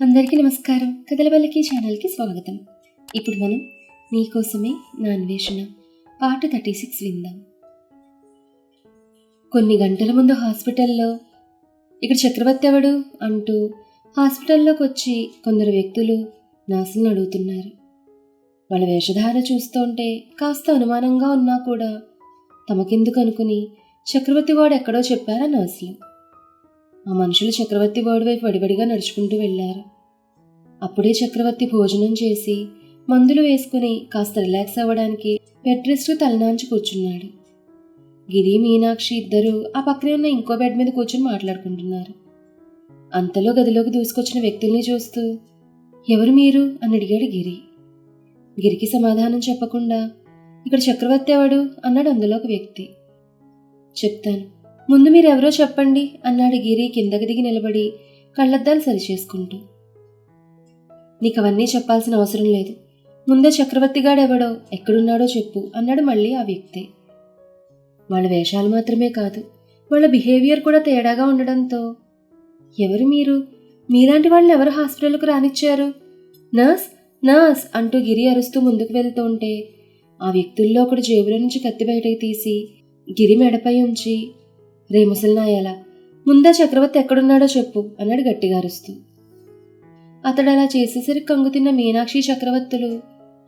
అందరికీ నమస్కారం. కథలవల్లకి ఛానల్కి స్వాగతం. ఇప్పుడు మనం నీకోసమే నా అన్వేషణ పార్ట్ 36 విందాం. కొన్ని గంటల ముందు హాస్పిటల్లో ఇక్కడ చక్రవర్తి ఎవడు అంటూ హాస్పిటల్లోకి వచ్చి కొందరు వ్యక్తులు నర్సులను అడుగుతున్నారు. వాళ్ళ వేషధారణ చూస్తుంటే కాస్త అనుమానంగా ఉన్నా కూడా తమకెందుకు అనుకుని చక్రవర్తి వాడు ఎక్కడో చెప్పారా నర్సులు. ఆ మనుషులు చక్రవర్తి వాడి వైపు వడివడిగా నడుచుకుంటూ వెళ్లారు. అప్పుడే చక్రవర్తి భోజనం చేసి మందులు వేసుకుని కాస్త రిలాక్స్ అవ్వడానికి బెడ్ రెస్ట్ తలనాంచి కూర్చున్నాడు. గిరి, మీనాక్షి ఇద్దరూ ఆ పక్కనే ఉన్న ఇంకో బెడ్ మీద కూర్చుని మాట్లాడుకుంటున్నారు. అంతలో గదిలోకి దూసుకొచ్చిన వ్యక్తుల్ని చూస్తూ ఎవరు మీరు అని అడిగాడు గిరి. గిరికి సమాధానం చెప్పకుండా ఇక్కడ చక్రవర్తి ఎవడు అన్నాడు అందులో ఒక వ్యక్తి. చెప్తాను, ముందు మీరెవరో చెప్పండి అన్నాడు గిరి కిందకి దిగి నిలబడి కళ్ళద్దాలు సరిచేసుకుంటూ. నీకు అవన్నీ చెప్పాల్సిన అవసరం లేదు, ముందే చక్రవర్తిగాడెవడో ఎక్కడున్నాడో చెప్పు అన్నాడు మళ్ళీ ఆ వ్యక్తి. వాళ్ళ వేషాలు మాత్రమే కాదు, వాళ్ళ బిహేవియర్ కూడా తేడాగా ఉండడంతో ఎవరు మీరు, మీలాంటి వాళ్ళని ఎవరు హాస్పిటల్కు రానిచ్చారు, నర్స్ నర్స్ అంటూ గిరి అరుస్తూ ముందుకు వెళ్తుంటే ఆ వ్యక్తుల్లో ఒకడు జేబులో నుంచి కత్తి బయటకు తీసి గిరి మెడపై ఉంచి, రే ముసలినాయాలా, ముందా చక్రవర్తి ఎక్కడున్నాడో చెప్పు అన్నాడు గట్టిగా అరుస్తూ. అతడు అలా చేసేసరికి కంగుతిన్న మీనాక్షి చక్రవర్తులు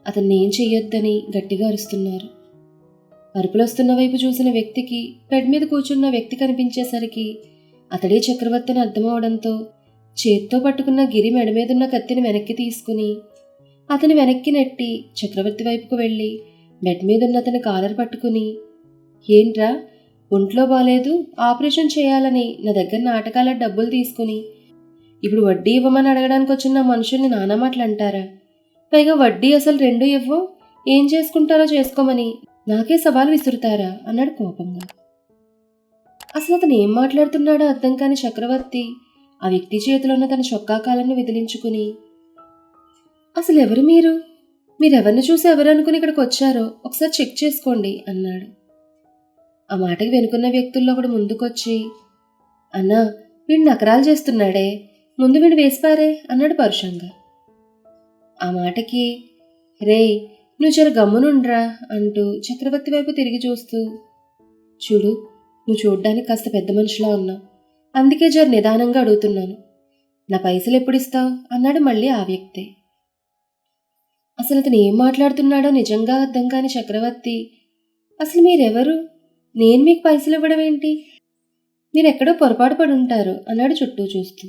అతన్ని ఏం చెయ్యొద్దని గట్టిగా అరుస్తున్నారు. అరుపులొస్తున్న వైపు చూసిన వ్యక్తికి బెడ్ మీద కూర్చున్న వ్యక్తి కనిపించేసరికి అతడే చక్రవర్తి అని అర్థమవడంతో చేత్తో పట్టుకున్న గిరి మెడ మీదున్న కత్తిని వెనక్కి తీసుకుని అతని వెనక్కి నెట్టి చక్రవర్తి వైపుకు వెళ్ళి బెడ్ మీదున్న అతని కాలర్ పట్టుకుని, ఏంట్రా ఒంట్లో బాలేదు, ఆపరేషన్ చేయాలని నా దగ్గర నాటకాల డబ్బులు తీసుకుని ఇప్పుడు వడ్డీ ఇవ్వమని అడగడానికి వచ్చిన మనుషుల్ని నానా మాటలు అంటారా, పైగా వడ్డీ అసలు రెండూ ఇవ్వో, ఏం చేసుకుంటారో చేసుకోమని నాకే సవాలు విసురుతారా అన్నాడు కోపంగా. అసలు అతను ఏం మాట్లాడుతున్నాడో అర్థం కాని చక్రవర్తి ఆ వ్యక్తి చేతిలో ఉన్న తన చొక్కా కాలాన్ని విదిలించుకుని, అసలు ఎవరు మీరు, మీరెవరిని చూసి ఎవరు అనుకుని ఇక్కడికి వచ్చారో ఒకసారి చెక్ చేసుకోండి అన్నాడు. ఆ మాటకి వెనుకున్న వ్యక్తుల్లో ఒకడు ముందుకొచ్చి, అన్నా వీడు నకరాలు చేస్తున్నాడే, ముందు వీడు వేసిపారే అన్నాడు పరుషంగా. ఆ మాటకి రే నువ్వు జర గమ్మునుండ్రా అంటూ చక్రవర్తి వైపు తిరిగి చూస్తూ, చూడు నువ్వు చూడ్డానికి కాస్త పెద్ద మనిషిలా ఉన్నావు, అందుకే జర నిదానంగా అడుగుతున్నాను, నా పైసలు ఎప్పుడు ఇస్తావు అన్నాడు మళ్ళీ ఆ వ్యక్తే. అసలు అతను ఏం మాట్లాడుతున్నాడో నిజంగా అర్థం కాని చక్రవర్తి, అసలు మీరెవరు, నేను మీకు పైసలు ఇవ్వడం ఏంటి, మీరెక్కడో పొరపాటు పడి ఉంటారు అన్నాడు చుట్టూ చూస్తూ.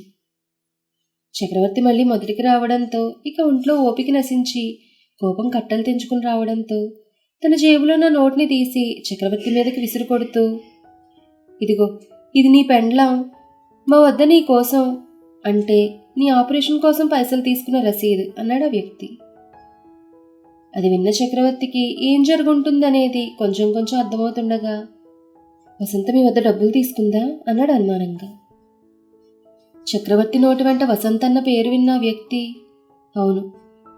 చక్రవర్తి మళ్ళీ మొదటికి రావడంతో ఇక ఒంట్లో ఓపిక నశించి కోపం కట్టలు తెంచుకుని రావడంతో తన జేబులో ఉన్న నోట్ని తీసి చక్రవర్తి మీదకి విసిరు కొడుతూ, ఇదిగో ఇది నీ పెండ్లాం, మా వద్ద నీ కోసం అంటే నీ ఆపరేషన్ కోసం పైసలు తీసుకున్న రసీదు అన్నాడు ఆ వ్యక్తి. అది విన్న చక్రవర్తికి ఏం జరుగుంటుందనేది కొంచెం కొంచెం అర్థమవుతుండగా, వసంత మీ వద్ద డబ్బులు తీసుకుందా అన్నాడు అనుమానంగా. చక్రవర్తి నోటి వెంట వసంత అన్న పేరు విన్న వ్యక్తి, అవును,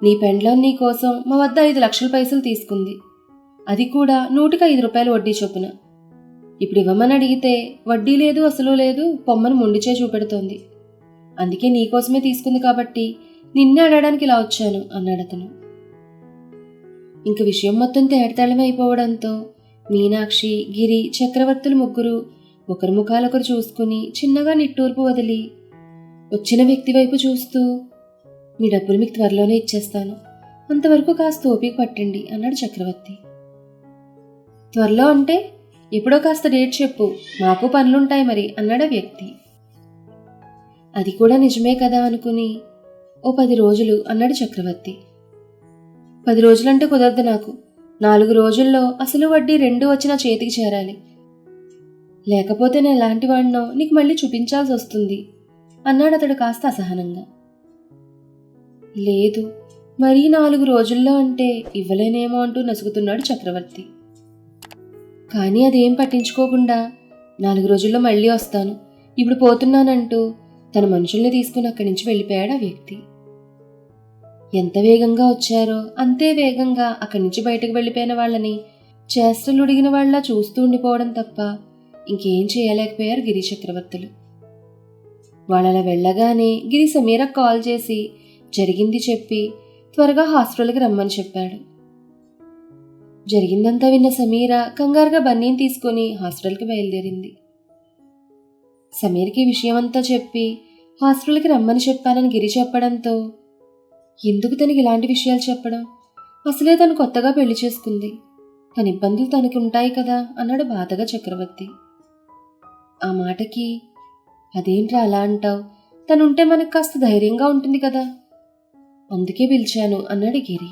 నీ పెండ్లం నీ కోసం మా వద్ద 5 లక్షల పైసలు తీసుకుంది, అది కూడా 100కి 5 రూపాయలు వడ్డీ చొప్పున. ఇప్పుడు ఇవ్వమని అడిగితే వడ్డీ లేదు అసలు లేదు పొమ్మను మొండిచే చూపెడుతోంది, అందుకే నీకోసమే తీసుకుంది కాబట్టి నిన్నే అడగడానికి ఇలా వచ్చాను అన్నాడు అతను. ఇంక విషయం మొత్తం తేటతెల్లమైపోవడంతో మీనాక్షి, గిరి, చక్రవర్తులు ముగ్గురు ఒకరి ముఖాలొకరు చూసుకుని చిన్నగా నిట్టూర్పు వదిలి వచ్చిన వ్యక్తి వైపు చూస్తూ, మీ డబ్బులు మీకు త్వరలోనే ఇచ్చేస్తాను, అంతవరకు కాస్త ఓపిక పట్టండి అన్నాడు చక్రవర్తి. త్వరలో అంటే ఎప్పుడో కాస్త డేట్ చెప్పు, మాకు పనులుంటాయి మరి అన్నాడు ఆ వ్యక్తి. అది కూడా నిజమే కదా అనుకుని, ఓ 10 రోజులు అన్నాడు చక్రవర్తి. 10 రోజులంటే కుదరదు నాకు, 4 రోజుల్లో అసలు వడ్డీ 2 వచ్చి నా చేతికి చేరాలి, లేకపోతే నేను ఎలాంటి వాడినో నీకు మళ్ళీ చూపించాల్సి వస్తుంది అన్నాడు అతడు కాస్త అసహనంగా. లేదు, మరీ 4 రోజుల్లో అంటే ఇవ్వలేనేమో అంటూ నసుగుతున్నాడు చక్రవర్తి. కానీ అదేం పట్టించుకోకుండా 4 రోజుల్లో మళ్ళీ వస్తాను, ఇప్పుడు పోతున్నానంటూ తన మనుషుల్ని తీసుకుని అక్కడి నుంచి వెళ్ళిపోయాడు ఆ వ్యక్తి. ఎంత వేగంగా వచ్చారో అంతే వేగంగా అక్కడి నుంచి బయటకు వెళ్ళిపోయిన వాళ్ళని చేష్టలు ఉడిగిన వాళ్ళ చూస్తూ ఉండిపోవడం తప్ప ఇంకేం చేయలేకపోయారు గిరి చక్రవర్తులు. వాళ్ళలా వెళ్ళగానే గిరి సమీరకు కాల్ చేసి జరిగింది చెప్పి త్వరగా హాస్పిటల్కి రమ్మని చెప్పాడు. జరిగిందంతా విన్న సమీర కంగారుగా బన్నీని తీసుకుని హాస్పిటల్కి బయలుదేరింది. సమీర్కి విషయమంతా చెప్పి హాస్పిటల్కి రమ్మని చెప్పానని గిరి చెప్పడంతో ఎందుకు తనకి ఇలాంటి విషయాలు చెప్పడం, అసలే తను కొత్తగా పెళ్లి చేసుకుంది, తన ఇబ్బందులు తనకి ఉంటాయి కదా అన్నాడు బాధగా చక్రవర్తి. ఆ మాటకి అదేంట్రా అలా అంటావు, తనుంటే మనకు కాస్త ధైర్యంగా ఉంటుంది కదా, అందుకే పిలిచాను అన్నాడు గిరి.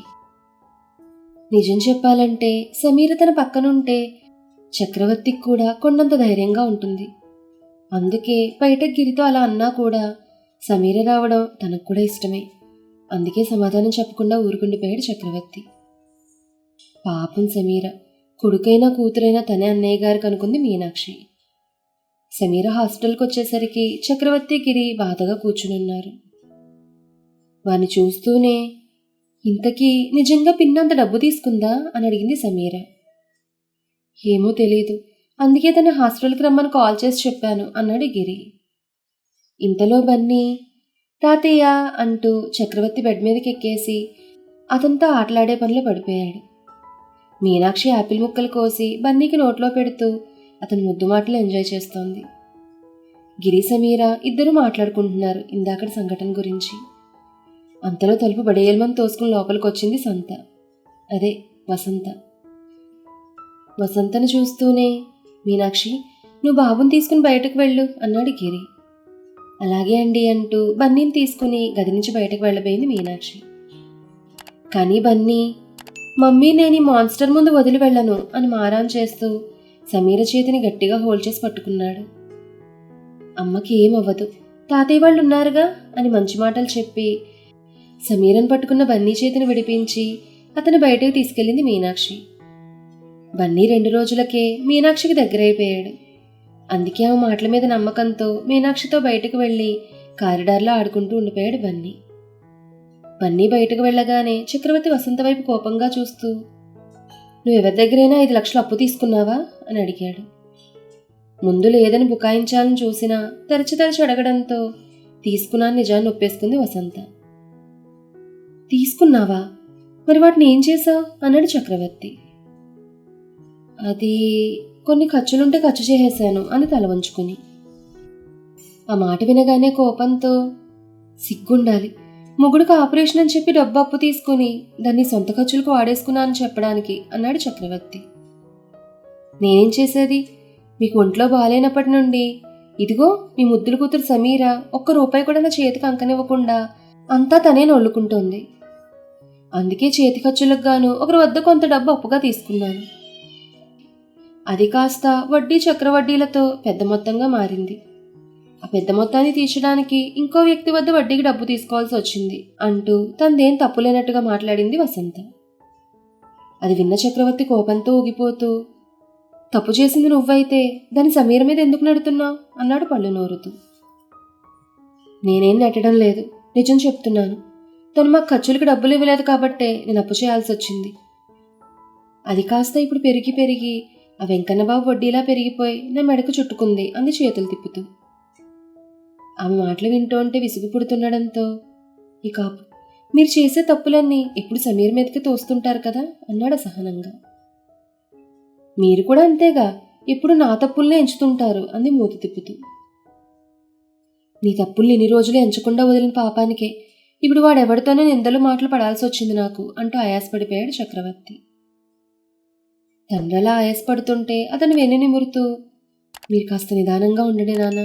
నిజం చెప్పాలంటే సమీర తన పక్కనుంటే చక్రవర్తికి కూడా కొండంత ధైర్యంగా ఉంటుంది. అందుకే బయట గిరితో అలా అన్నా కూడా సమీర రావడం తనకు కూడా ఇష్టమే. అందుకే సమాధానం చెప్పకుండా ఊరుకుండిపోయాడు చక్రవర్తి. పాపం సమీర, కొడుకైనా కూతురైనా తనే అన్నయ్య గారికి అనుకుంది మీనాక్షి. సమీర హాస్పిటల్కి వచ్చేసరికి చక్రవర్తి గిరి బాధగా కూర్చునున్నారు. వాణ్ణి చూస్తూనే ఇంతకీ నిజంగా పిన్నంత డబ్బు తీసుకుందా అని అడిగింది సమీర. ఏమో తెలీదు, అందుకే తన హాస్పిటల్కి రమ్మని కాల్ చేసి చెప్పాను అన్నాడు గిరి. ఇంతలో బన్నీ తాతయ్య అంటూ చక్రవర్తి బెడ్ మీదకి ఎక్కేసి అతనితో ఆటలాడే పనిలో పడిపోయాడు. మీనాక్షి యాపిల్ ముక్కలు కోసి బన్నీకి నోట్లో పెడుతూ అతని ముద్దు మాటలు ఎంజాయ్ చేస్తోంది. గిరి సమీర ఇద్దరూ మాట్లాడుకుంటున్నారు ఇందాకటి సంఘటన గురించి. అంతలో తలుపు బడేయల్మని తోసుకుని లోపలికి వచ్చింది సంత, అదే వసంత. వసంతను చూస్తూనే మీనాక్షి, నువ్వు బాబుని తీసుకుని బయటకు వెళ్ళు అన్నాడు గిరి. అలాగే అండి అంటూ బన్నీని తీసుకుని గది నుంచి బయటకు వెళ్ళబోయింది మీనాక్షి. కానీ బన్నీ, మమ్మీ నేను ఈ మాన్స్టర్ ముందు వదిలి వెళ్ళను అని మారాన్ చేస్తూ సమీర చేతిని గట్టిగా హోల్డ్ చేసి పట్టుకున్నాడు. అమ్మకి ఏమవ్వదు, తాతయ్య వాళ్ళు ఉన్నారుగా అని మంచి మాటలు చెప్పి సమీరను పట్టుకున్న బన్నీ చేతిని విడిపించి అతను బయటకు తీసుకెళ్లింది మీనాక్షి. బన్నీ 2 రోజులకే మీనాక్షికి దగ్గరైపోయాడు. అందుకే ఆ మాటల మీద నమ్మకంతో మీనాక్షితో బయటకు వెళ్ళి కారిడార్లో ఆడుకుంటూ ఉండిపోయాడు బన్నీ. బన్నీ బయటకు వెళ్ళగానే చక్రవర్తి వసంత వైపు కోపంగా చూస్తూ, నువ్వెవరి దగ్గరైనా 5 లక్షలు అప్పు తీసుకున్నావా అని అడిగాడు. ముందు లేదని బుకాయించాలని చూసినా తరచి అడగడంతో తీసుకున్నాను నిజాన్ని ఒప్పేసుకుంది వసంత. తీసుకున్నావా, మరి వాటిని ఏం చేశావు అన్నాడు చక్రవర్తి. అది కొన్ని ఖర్చులుంటే ఖర్చు చేసేశాను అని తల వంచుకుని. ఆ మాట వినగానే కోపంతో, సిగ్గుండాలి, మొగుడికి ఆపరేషన్ అని చెప్పి డబ్బు అప్పు తీసుకుని దాన్ని సొంత ఖర్చులకు వాడేసుకున్నా అని చెప్పడానికి అన్నాడు చక్రవర్తి. నేనేం చేసేది, మీకు ఒంట్లో బాగాలేనప్పటి నుండి ఇదిగో మీ ముద్దుల కూతురు సమీర ₹1 కూడా నా చేతికి అంకనివ్వకుండా అంతా తనే నొల్లుకుంటోంది. అందుకే చేతి ఖర్చులకు గాను ఒకరి వద్ద కొంత డబ్బు అప్పుగా తీసుకున్నాను. అది కాస్త వడ్డీ చక్రవడ్డీలతో పెద్ద మొత్తంగా మారింది. ఆ పెద్ద మొత్తాన్ని తీర్చడానికి ఇంకో వ్యక్తి వద్ద వడ్డీకి డబ్బు తీసుకోవాల్సి వచ్చింది అంటూ తనదేం తప్పులేనట్టుగా మాట్లాడింది వసంత. అది విన్న చక్రవర్తి కోపంతో ఊగిపోతూ, తప్పు చేసింది నువ్వైతే దాని సమీర మీద ఎందుకు నెడుతున్నావు అన్నాడు పళ్ళు నోరుతూ. నేనేం నెట్టడం లేదు, నిజం చెప్తున్నాను. తను మాకు ఖర్చులకి డబ్బులు ఇవ్వలేదు కాబట్టే నేను అప్పు చేయాల్సి వచ్చింది. అది కాస్త ఇప్పుడు పెరిగి ఆ వెంకన్నబాబు వడ్డీలా పెరిగిపోయి నా మెడకు చుట్టుకుంది అంది చేతులు తిప్పుతూ. ఆమె మాటలు వింటోంటే విసుగు పుడుతుండడంతో, ఇక మీరు చేసే తప్పులన్నీ ఎప్పుడు సమీర్ మీదకి తోస్తుంటారు కదా అన్నాడు అసహనంగా. మీరు కూడా అంతేగా, ఎప్పుడు నా తప్పుల్నే ఎంచుతుంటారు అంది మూతి తిప్పుతూ. నీ తప్పుల్ని ఇన్ని రోజులు ఎంచకుండా వదిలిన పాపానికే ఇప్పుడు వాడెవడితోనే నిందలు మాటలు పడాల్సి వచ్చింది నాకు అంటూ ఆయాసపడిపోయాడు చక్రవర్తి. తండ్రలా ఆయాసపడుతుంటే అతను వెన్ను నిమురుతూ, మీరు కాస్త నిదానంగా ఉండండి నాన్న,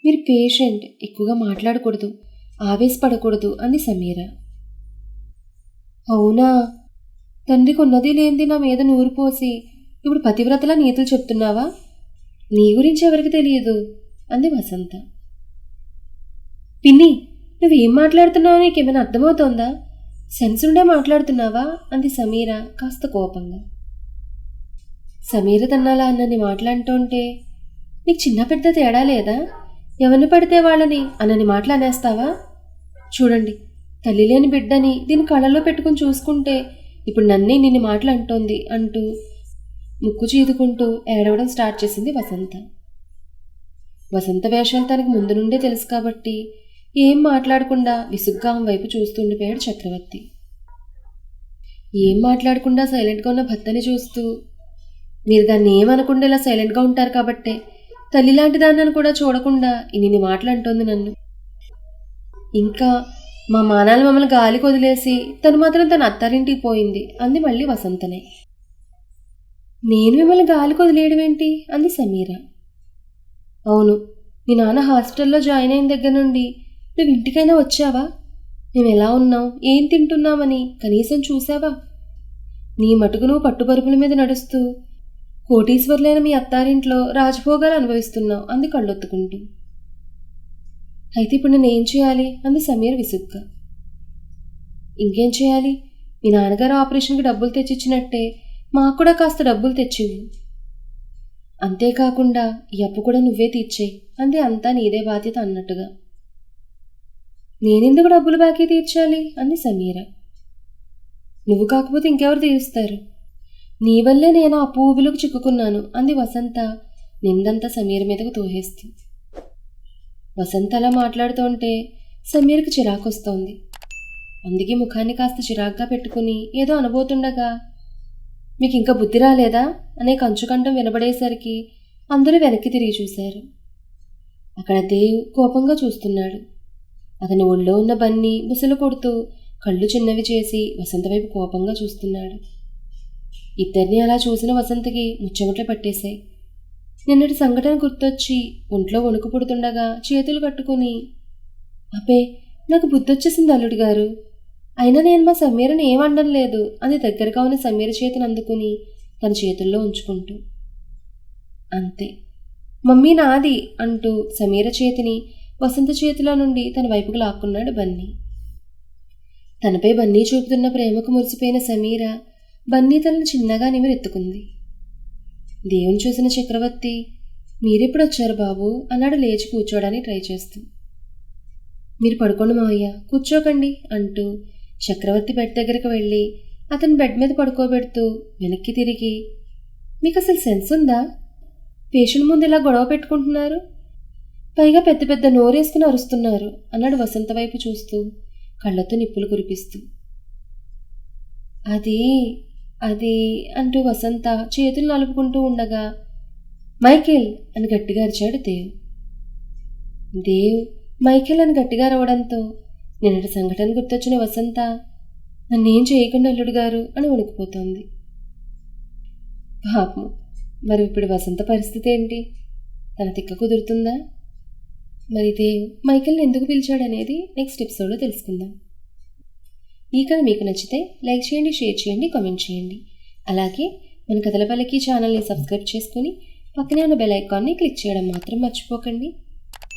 మీరు పేషెంట్, ఎక్కువగా మాట్లాడకూడదు, ఆవేశపడకూడదు అంది సమీర. అవునా, తండ్రికి ఉన్నది లేనిది నా మీద నూరు పోసి ఇప్పుడు పతివ్రతలా నీతులు చెప్తున్నావా? నీ గురించి ఎవరికి తెలియదు అంది వసంత. పిన్ని, నువ్వేం మాట్లాడుతున్నావో నీకేమైనా అర్థమవుతోందా? సెన్స్ ఉండే మాట్లాడుతున్నావా అంది సమీర కాస్త కోపంగా. సమీర తన్నాలా అన్నని మాట్లాడుతుంటే, నీకు చిన్న పెద్ద తేడా లేదా? ఎవరిని పడితే వాళ్ళని అన్నని మాటలు అనేస్తావా? చూడండి, తల్లి లేని బిడ్డని దీని కళ్ళలో పెట్టుకుని చూసుకుంటే ఇప్పుడు నన్నే నిన్ను మాటలు అంటోంది అంటూ ముక్కు చీదుకుంటూ ఏడవడం స్టార్ట్ చేసింది వసంత. వసంత వేషాలు తనకు ముందు నుండే తెలుసు కాబట్టి ఏం మాట్లాడకుండా విసుగ్గా ఆమె వైపు చూస్తుండిపోయాడు చక్రవర్తి. ఏం మాట్లాడకుండా సైలెంట్గా ఉన్న భర్తని చూస్తూ, మీరు దాన్ని ఏమనకుండా ఇలా సైలెంట్గా ఉంటారు కాబట్టే తల్లి లాంటి దాన్ని కూడా చూడకుండా ఇన్ని మాటలు అంటోంది నన్ను. ఇంకా మా మానాలు మమ్మల్ని గాలికి వదిలేసి తను మాత్రం తన అత్తారింటికి పోయింది అంది మళ్ళీ వసంతనే. నేను మిమ్మల్ని గాలికి వదిలేయడం ఏంటి అంది సమీర. అవును, మీ నాన్న హాస్పిటల్లో జాయిన్ అయిన దగ్గర నుండి నువ్వు ఇంటికైనా వచ్చావా? మేము ఎలా ఉన్నాం, ఏం తింటున్నామని కనీసం చూసావా? నీ మటుకు నువ్వు పట్టుబరుపుల మీద నడుస్తూ కోటీశ్వర్లైన మీ అత్తారింట్లో రాజభోగాలు అనుభవిస్తున్నావు అంది కళ్ళొత్తుకుంటూ. అయితే ఇప్పుడు నేను ఏం చేయాలి అంది సమీర విసుగ్గా. ఇంకేం చేయాలి? మీ నాన్నగారు ఆపరేషన్కి డబ్బులు తెచ్చిచ్చినట్టే మాకు కూడా కాస్త డబ్బులు తెచ్చివు. అంతేకాకుండా ఈ అప్పు కూడా నువ్వే తీర్చేయి అంది అంతా నీదే బాధ్యత అన్నట్టుగా. నేనెందుకు డబ్బులు బాకీ తీర్చాలి అంది సమీర. నువ్వు కాకపోతే ఇంకెవరు తీరుస్తారు? నీ వల్లే నేను ఆ పువ్వులకు చిక్కుకున్నాను అంది వసంత నిందంతా సమీర మీదకు తోహేస్తూ. వసంత అలా మాట్లాడుతూ ఉంటే సమీరకు చిరాకొస్తోంది. అందుకే ముఖాన్ని కాస్త చిరాగ్గా పెట్టుకుని ఏదో అనబోతుండగా, మీకు ఇంకా బుద్ధి రాలేదా అనే కంచుకంఠం వినబడేసరికి అందరూ వెనక్కి తిరిగి చూశారు. అక్కడ దేవ్ కోపంగా చూస్తున్నాడు. అతని ఒళ్ళో ఉన్న బన్నీ బుసలు కొడుతూ కళ్ళు చిన్నవి చేసి వసంత వైపు కోపంగా చూస్తున్నాడు. ఇద్దరిని అలా చూసిన వసంతకి ముచ్చెమట్లు పట్టేశాయి. నిన్నటి సంఘటన గుర్తొచ్చి ఒంట్లో వణుకు పుడుతుండగా చేతులు కట్టుకుని, అబ్బే నాకు బుద్ధొచ్చేసింది అల్లుడు గారు, అయినా నేను మా సమీరని ఏమనడం లేదు అని దగ్గరగా ఉన్న సమీర చేతిని అందుకుని తన చేతుల్లో ఉంచుకుంటూ, అంతే మమ్మీ నాది అంటూ సమీర చేతిని వసంత చేతిలో నుండి తన వైపుకు లాక్కున్నాడు బన్నీ. తనపై బన్నీ చూపుతున్న ప్రేమకు మురిసిపోయిన సమీర బన్నీ తనను చిన్నగా నిమిరెత్తుకుంది. దేవుని చూసిన చక్రవర్తి, మీరెప్పుడొచ్చారు బాబు అన్నాడు లేచి కూర్చోడానికి ట్రై చేస్తూ. మీరు పడుకోండి మావయ్య, కూర్చోకండి అంటూ చక్రవర్తి బెడ్ దగ్గరకు వెళ్ళి అతను బెడ్ మీద పడుకోబెడుతూ వెనక్కి తిరిగి, మీకు అసలు సెన్స్ ఉందా? పేషెంట్ ముందు ఇలా గొడవ పెట్టుకుంటున్నారు, పైగా పెద్ద పెద్ద నోరేసుకుని అరుస్తున్నారు అన్నాడు వసంత వైపు చూస్తూ కళ్ళతో నిప్పులు కురిపిస్తూ. అది అది అంటూ వసంత చేతులు నలుపుకుంటూ ఉండగా, మైకేల్ అని గట్టిగా అరిచాడు దేవ్. మైకేల్ అని గట్టిగా అరవడంతో నిన్నటి సంఘటన గుర్తొచ్చిన వసంత, నన్నేం చేయకుండా అల్లుడు గారు అని వణికిపోతోంది. పాపం, మరి ఇప్పుడు వసంత పరిస్థితి ఏంటి? తన తిక్క కుదురుతుందా? మరి దేవ్ మైకేల్ని ఎందుకు పిలిచాడనేది నెక్స్ట్ ఎపిసోడ్లో తెలుసుకుందాం. ఈ కథ మీకు నచ్చితే లైక్ చేయండి, షేర్ చేయండి, కామెంట్ చేయండి. అలాగే మన కథల పల్లకి ఛానల్ని సబ్స్క్రైబ్ చేసుకుని పక్కనే ఉన్న బెల్ ఐకాన్ని క్లిక్ చేయడం మాత్రం మర్చిపోకండి.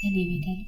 ధన్యవాదాలు.